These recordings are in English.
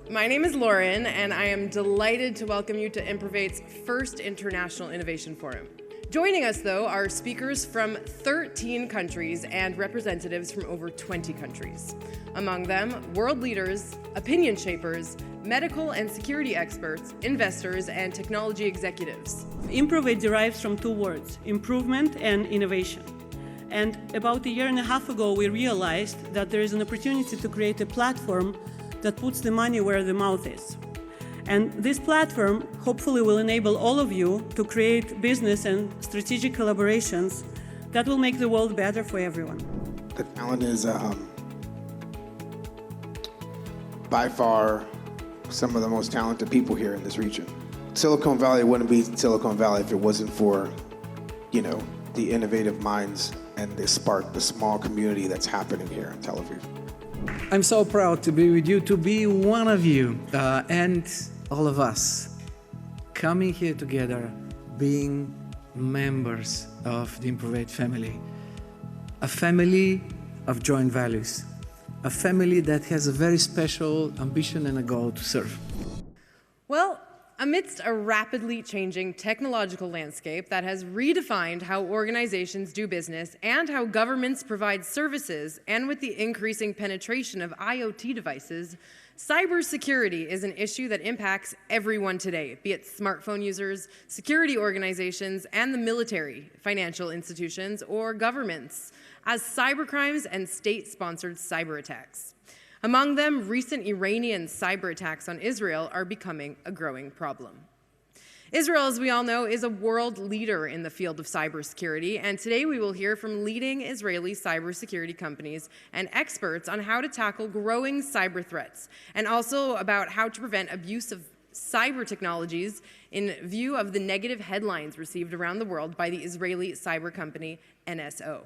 My name is Lauren, and I am delighted to welcome you to IMPROVATE's first International Innovation Forum. Joining us, though, are speakers from 13 countries and representatives from over 20 countries. Among them, world leaders, opinion shapers, medical and security experts, investors, and technology executives. IMPROVATE derives from two words, improvement and innovation. And about a year and a half ago, we realized that there is an opportunity to create a platform that puts the money where the mouth is. And this platform hopefully will enable all of you to create business and strategic collaborations that will make the world better for everyone. The talent is by far some of the most talented people here in this region. Silicon Valley wouldn't be Silicon Valley if it wasn't for, the innovative minds and the spark, the small community that's happening here in Tel Aviv. I'm so proud to be with you, to be one of you, and all of us coming here together, being members of the IMPROVATE family. A family of joint values. A family that has a very special ambition and a goal to serve. Well, amidst a rapidly changing technological landscape that has redefined how organizations do business and how governments provide services, and with the increasing penetration of IoT devices, cybersecurity is an issue that impacts everyone today, be it smartphone users, security organizations, and the military, financial institutions, or governments, as cybercrimes and state-sponsored cyber attacks. Among them, recent Iranian cyber attacks on Israel are becoming a growing problem. Israel, as we all know, is a world leader in the field of cybersecurity, and today we will hear from leading Israeli cybersecurity companies and experts on how to tackle growing cyber threats, and also about how to prevent abuse of cyber technologies in view of the negative headlines received around the world by the Israeli cyber company NSO.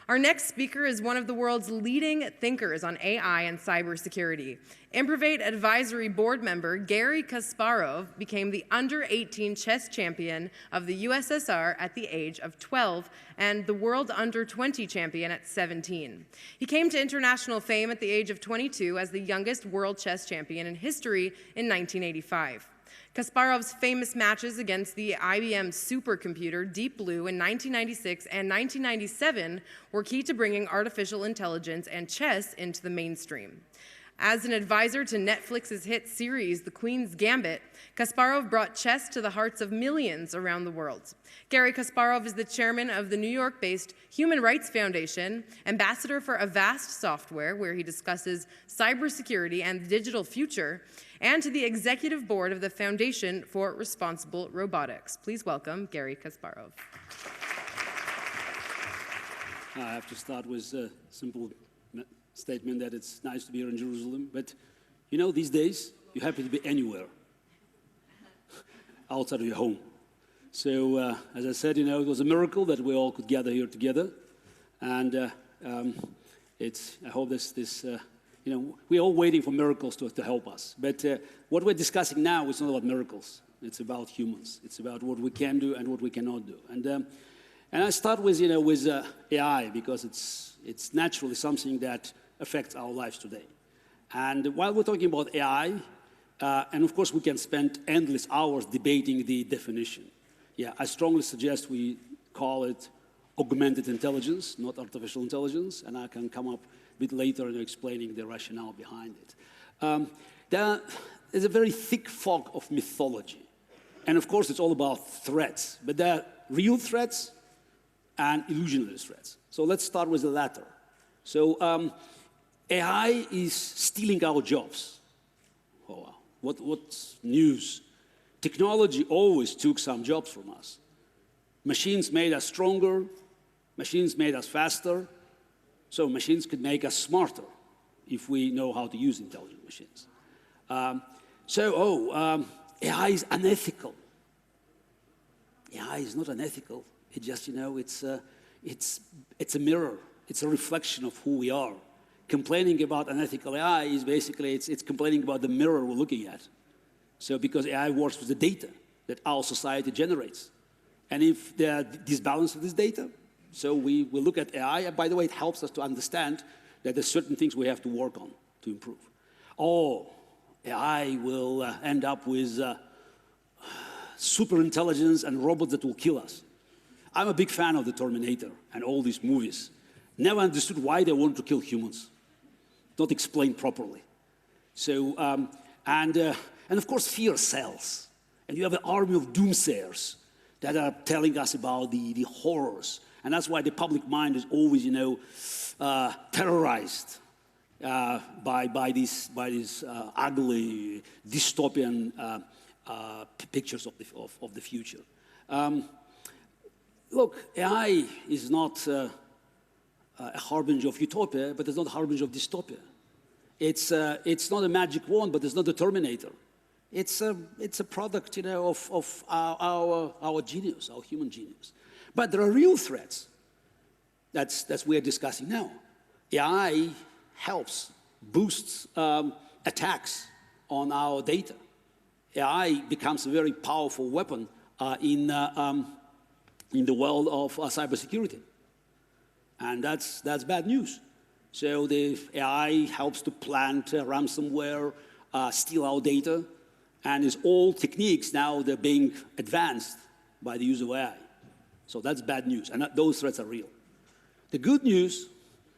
Our next speaker is one of the world's leading thinkers on AI and cybersecurity. IMPROVATE Advisory Board member Garry Kasparov became the under-18 chess champion of the USSR at the age of 12 and the world under-20 champion at 17. He came to international fame at the age of 22 as the youngest world chess champion in history in 1985. Kasparov's famous matches against the IBM supercomputer Deep Blue in 1996 and 1997 were key to bringing artificial intelligence and chess into the mainstream. As an advisor to Netflix's hit series, The Queen's Gambit, Kasparov brought chess to the hearts of millions around the world. Garry Kasparov is the chairman of the New York-based Human Rights Foundation, ambassador for Avast Software, where he discusses cybersecurity and the digital future, and to the executive board of the Foundation for Responsible Robotics. Please welcome Garry Kasparov. I have to start with a simple statement that it's nice to be here in Jerusalem, but these days, you're happy to be anywhere outside of your home. So, as I said, it was a miracle that we all could gather here together, and I hope we're all waiting for miracles to help us. But what we're discussing now is not about miracles. It's about humans. It's about what we can do and what we cannot do. And I start with AI because it's naturally something that affects our lives today. And while we're talking about AI, and of course we can spend endless hours debating the definition. Yeah, I strongly suggest we call it augmented intelligence, not artificial intelligence, and I can come up a bit later in explaining the rationale behind it. There is a very thick fog of mythology. And of course, it's all about threats. But there are real threats and illusionary threats. So let's start with the latter. So AI is stealing our jobs. Oh, wow. What's news? Technology always took some jobs from us. Machines made us stronger. Machines made us faster. So machines could make us smarter if we know how to use intelligent machines. AI is unethical. AI is not unethical. It just, it's a mirror. It's a reflection of who we are. Complaining about unethical AI is basically, it's complaining about the mirror we're looking at. So because AI works with the data that our society generates. And if there are disbalance of this data, so we will look at AI. And by the way, it helps us to understand that there's certain things we have to work on to improve. Oh, AI will end up with super intelligence and robots that will kill us. I'm a big fan of the Terminator and all these movies. Never understood why they want to kill humans. Not explained properly. So, and of course, fear sells. And you have an army of doomsayers that are telling us about the horrors. And that's why the public mind is always, terrorized by these ugly dystopian pictures of the future. Look, AI is not a harbinger of utopia, but it's not a harbinger of dystopia. It's not a magic wand, but it's not a Terminator. It's a product, of our genius, our human genius. But there are real threats. That's we are discussing now. AI helps, boosts attacks on our data. AI becomes a very powerful weapon in the world of cybersecurity. And that's bad news. So the AI helps to plant ransomware, steal our data, and it's all techniques now they're being advanced by the use of AI. So that's bad news, and those threats are real. The good news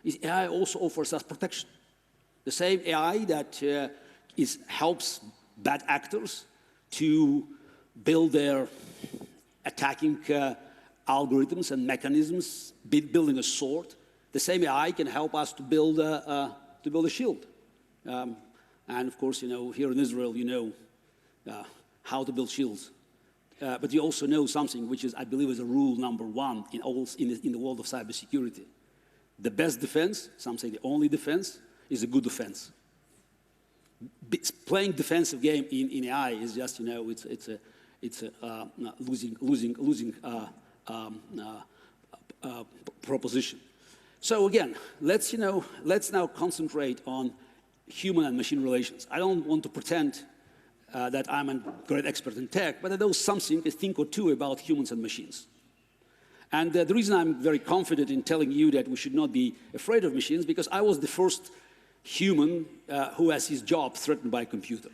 is AI also offers us protection. The same AI that helps bad actors to build their attacking algorithms and mechanisms, building a sword. The same AI can help us to build a shield. And of course, here in Israel, how to build shields. But you also know something which is, I believe, is a rule number one in the world of cybersecurity. The best defense, some say the only defense, is a good defense. Playing defensive game in AI is just, it's a losing proposition. So again, let's now concentrate on human and machine relations. I don't want to pretend that I'm a great expert in tech, but I know something, a thing or two about humans and machines. And the reason I'm very confident in telling you that we should not be afraid of machines, because I was the first human who has his job threatened by a computer.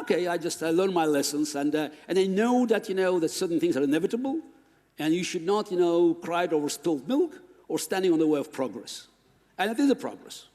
Okay, I learned my lessons, and I know that, that certain things are inevitable, and you should not, cry over spilled milk or standing on the way of progress. And it is a progress.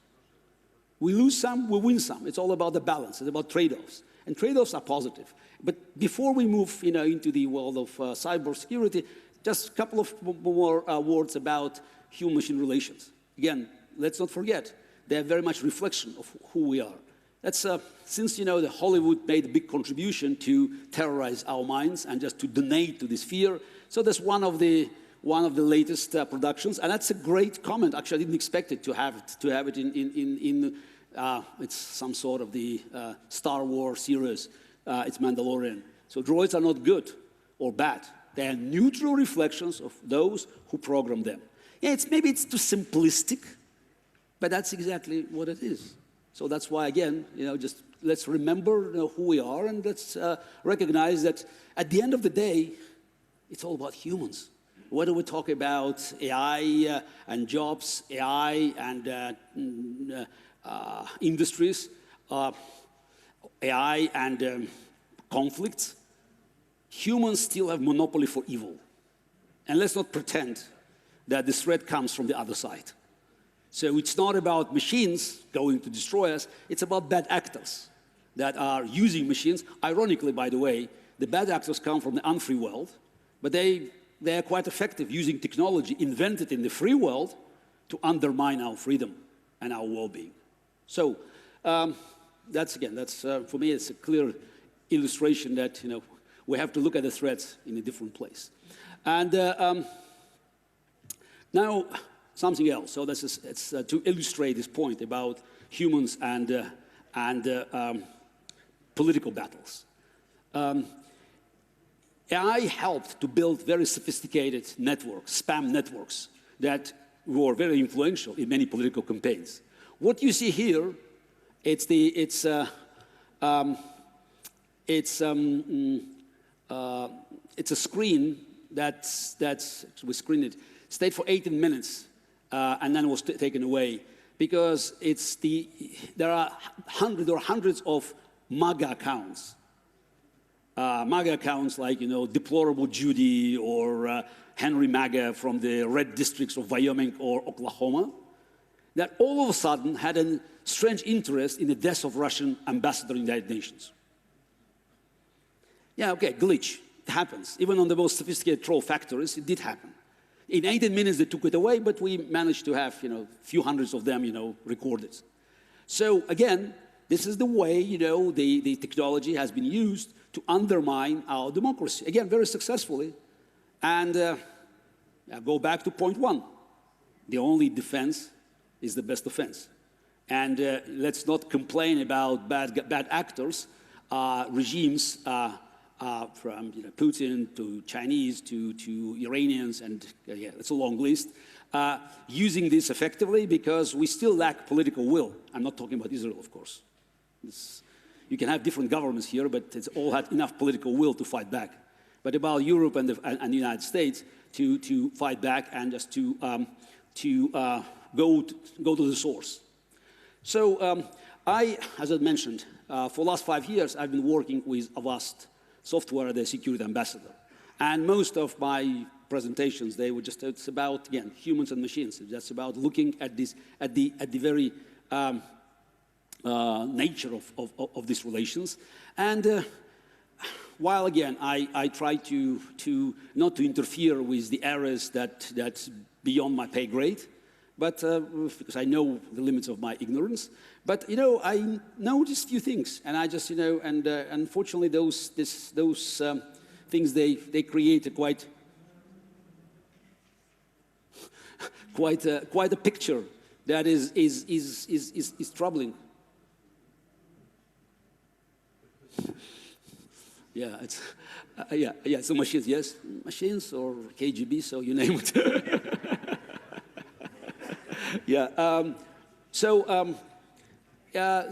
We lose some, we win some. It's all about the balance. It's about trade-offs. And trade-offs are positive. But before we move into the world of cybersecurity, just a couple of more words about human-machine relations. Again, let's not forget, they're very much reflection of who we are. That's since the Hollywood made a big contribution to terrorize our minds and just to donate to this fear. So that's one of the latest productions, and that's a great comment. Actually, I didn't expect it to have it in it's some sort of the Star Wars series. It's Mandalorian. So droids are not good or bad. They are neutral reflections of those who program them. Yeah, maybe it's too simplistic, but that's exactly what it is. So that's why, again, just let's remember who we are, and let's recognize that at the end of the day, it's all about humans. Whether we talk about AI and jobs, AI and industries, AI and conflicts, humans still have monopoly for evil. And let's not pretend that this threat comes from the other side. So it's not about machines going to destroy us, it's about bad actors that are using machines. Ironically, by the way, the bad actors come from the unfree world, but they are quite effective using technology invented in the free world to undermine our freedom and our well-being. So that's for me, it's a clear illustration that we have to look at the threats in a different place. And now something else. So it's to illustrate this point about humans and political battles. AI helped to build very sophisticated networks, spam networks, that were very influential in many political campaigns. What you see here, it's a screen we screened it, stayed for 18 minutes, and then was taken away because there are hundreds of MAGA accounts. MAGA accounts like, Deplorable Judy or Henry MAGA from the red districts of Wyoming or Oklahoma, that all of a sudden had a strange interest in the death of Russian ambassador in the United Nations. Yeah, okay, glitch. It happens. Even on the most sophisticated troll factories, it did happen. In 18 minutes, they took it away, but we managed to have, a few hundreds of them, recorded. So again, this is the way, the technology has been used to undermine our democracy. Again, very successfully. And I go back to point one. The only defense is the best offense. And let's not complain about bad actors, regimes, from Putin to Chinese to Iranians, and yeah, it's a long list, using this effectively because we still lack political will. I'm not talking about Israel, of course. You can have different governments here, but it's all had enough political will to fight back. But about Europe and the United States to fight back and just to go to the source. So as I mentioned, for the last 5 years, I've been working with Avast Software, the security ambassador. And most of my presentations, they were just, it's about, again, humans and machines. It's just about looking at this, at the very nature of these relations. And while, again, I try to not to interfere with the areas that's beyond my pay grade, but because I know the limits of my ignorance. But I noticed a few things, and I just and unfortunately those things they create a quite a picture that is troubling. Yeah, it's yeah. So machines, yes, machines or KGB, so you name it. Yeah.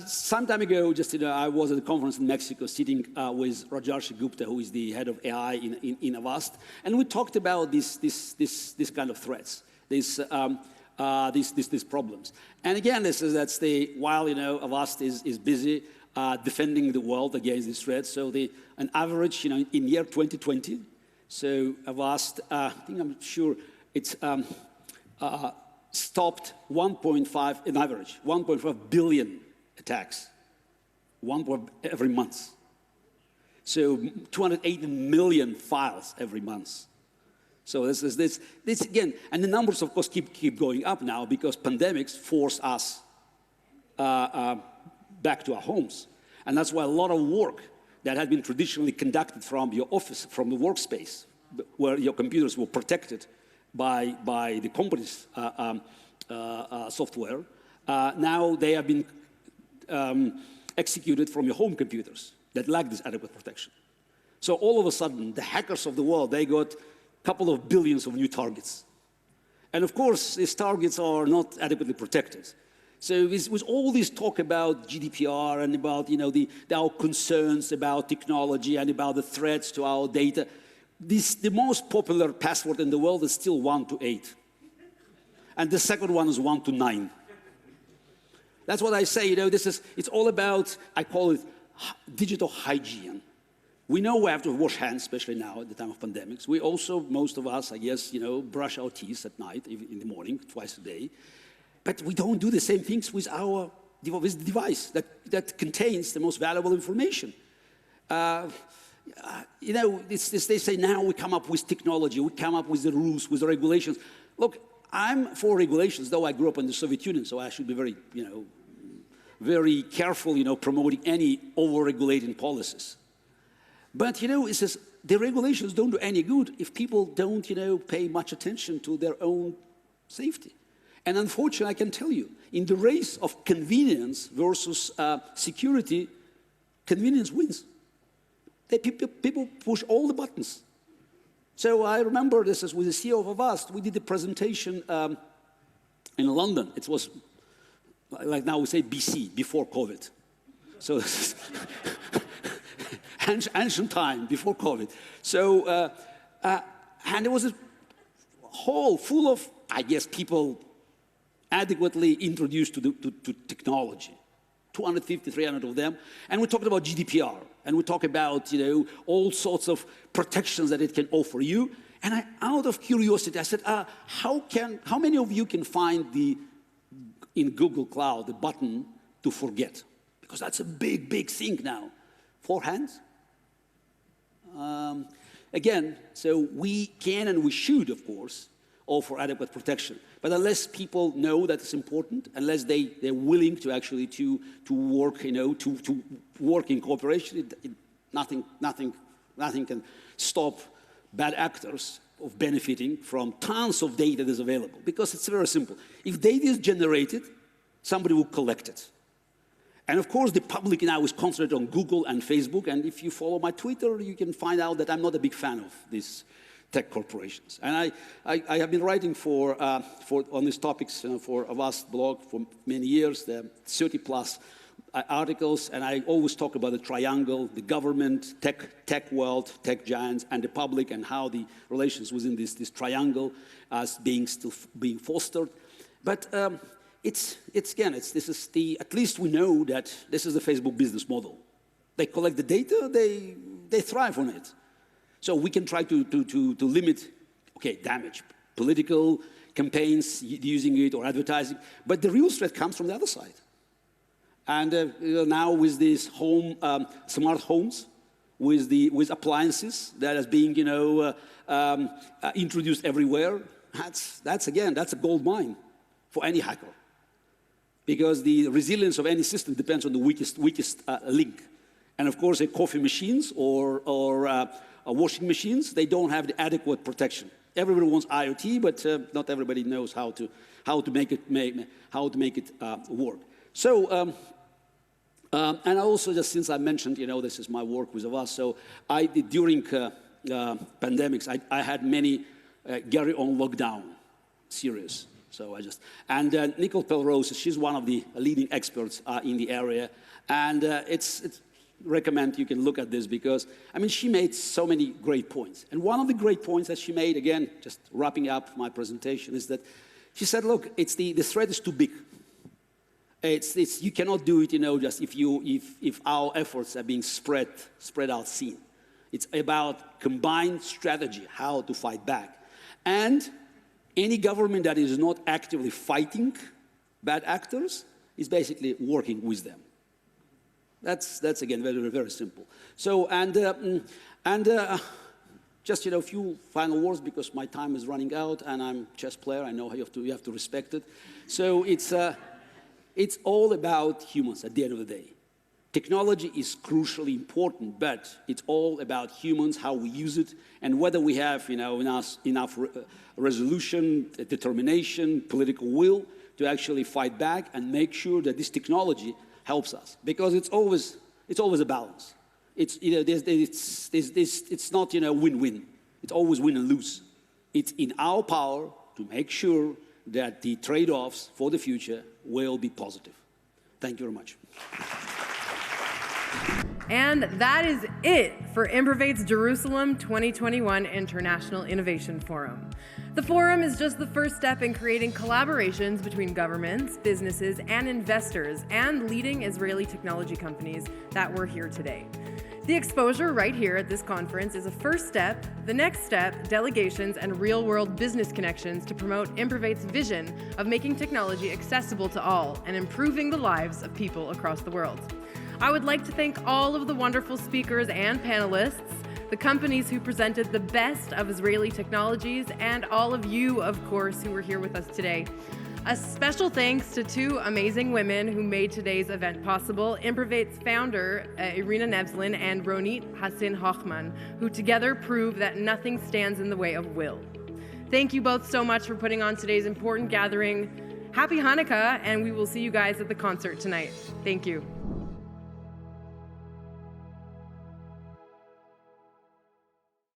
Some time ago, I was at a conference in Mexico, sitting with Rajarshi Gupta, who is the head of AI in Avast, and we talked about this kind of threats, these problems. And again, while Avast is busy defending the world against these threats. So an average, in year 2020, so Avast, I'm sure it's stopped 1.5, in average, 1.5 billion attacks, every month. So 280 million files every month. So this again, and the numbers, of course, keep going up now because pandemics force us back to our homes. And that's why a lot of work that had been traditionally conducted from your office, from the workspace, where your computers were protected by the company's software, now they have been executed from your home computers that lack this adequate protection. So all of a sudden, the hackers of the world, they got a couple of billions of new targets. And of course, these targets are not adequately protected. So with all this talk about GDPR and about our concerns about technology and about the threats to our data, the most popular password in the world is still 1 to 8. And the second one is 1 to 9. That's what I say, it's all about, I call it digital hygiene. We know we have to wash hands, especially now at the time of pandemics. We also, most of us, I guess, brush our teeth at night, in the morning, twice a day. But we don't do the same things with the device that contains the most valuable information. They say now we come up with technology, we come up with the rules, with the regulations. Look, I'm for regulations, though I grew up in the Soviet Union, so I should be very, very careful, promoting any over-regulating policies. But, it says the regulations don't do any good if people don't, pay much attention to their own safety. And unfortunately, I can tell you, in the race of convenience versus security, convenience wins. People push all the buttons. So I remember this as with the CEO of Avast, we did a presentation in London. It was, like now we say BC, before COVID. So this is ancient time, before COVID. So, and there was a hall full of, I guess, people adequately introduced to technology. 250, 300 of them. And we talked about GDPR. And we talk about, all sorts of protections that it can offer you. And out of curiosity, I said, how many of you can find in Google Cloud the button to forget? Because that's a big, big thing now. 4 hands? Again, so we can and we should, of course, offer adequate protection. But unless people know that it's important, unless they're willing to actually to work, to work in cooperation, nothing can stop bad actors of benefiting from tons of data that's available. Because it's very simple. If data is generated, somebody will collect it. And of course, the public now is concentrated on Google and Facebook. And if you follow my Twitter, you can find out that I'm not a big fan of these tech corporations. And I have been writing on these topics for a vast blog for many years, 30+ articles, and I always talk about the triangle, the government, tech world, tech giants, and the public, and how the relations within this triangle as still being fostered. But at least we know that this is the Facebook business model. They collect the data, they thrive on it. So we can try to limit, damage, political campaigns using it or advertising, but the real threat comes from the other side. And now with these smart homes, with appliances that is being, introduced everywhere, that's a gold mine for any hacker. Because the resilience of any system depends on the weakest link. And of course, coffee machines or washing machines, they don't have the adequate protection. Everybody wants IoT, but not everybody knows how to make it work. So, and also, just since I mentioned, this is my work with Avast, so I did during pandemics, I had many Garry on lockdown series. So and Nicole Pelrose, she's one of the leading experts in the area, and it's recommend you can look at this because, she made so many great points. And one of the great points that she made, again, just wrapping up my presentation, is that she said, look, the threat is too big. You cannot do it, just if our efforts are being spread out seen. It's about combined strategy, how to fight back. And any government that is not actively fighting bad actors is basically working with them. That's again very, very simple. So just a few final words because my time is running out and I'm a chess player. I know you have to respect it. So it's all about humans at the end of the day. Technology is crucially important, but it's all about humans, how we use it, and whether we have enough resolution, determination, political will to actually fight back and make sure that this technology helps us, because it's always a balance. It's not win-win. It's always win and lose. It's in our power to make sure that the trade-offs for the future will be positive. Thank you very much. And that is it for IMPROVATE's Jerusalem 2021 International Innovation Forum. The forum is just the first step in creating collaborations between governments, businesses, and investors, and leading Israeli technology companies that were here today. The exposure right here at this conference is a first step. The next step, delegations and real-world business connections to promote IMPROVATE's vision of making technology accessible to all and improving the lives of people across the world. I would like to thank all of the wonderful speakers and panelists, the companies who presented the best of Israeli technologies, and all of you, of course, who were here with us today. A special thanks to two amazing women who made today's event possible, IMPROVATE's founder, Irina Nevzlin, and Ronit Hassin-Hochman, who together prove that nothing stands in the way of will. Thank you both so much for putting on today's important gathering. Happy Hanukkah, and we will see you guys at the concert tonight. Thank you.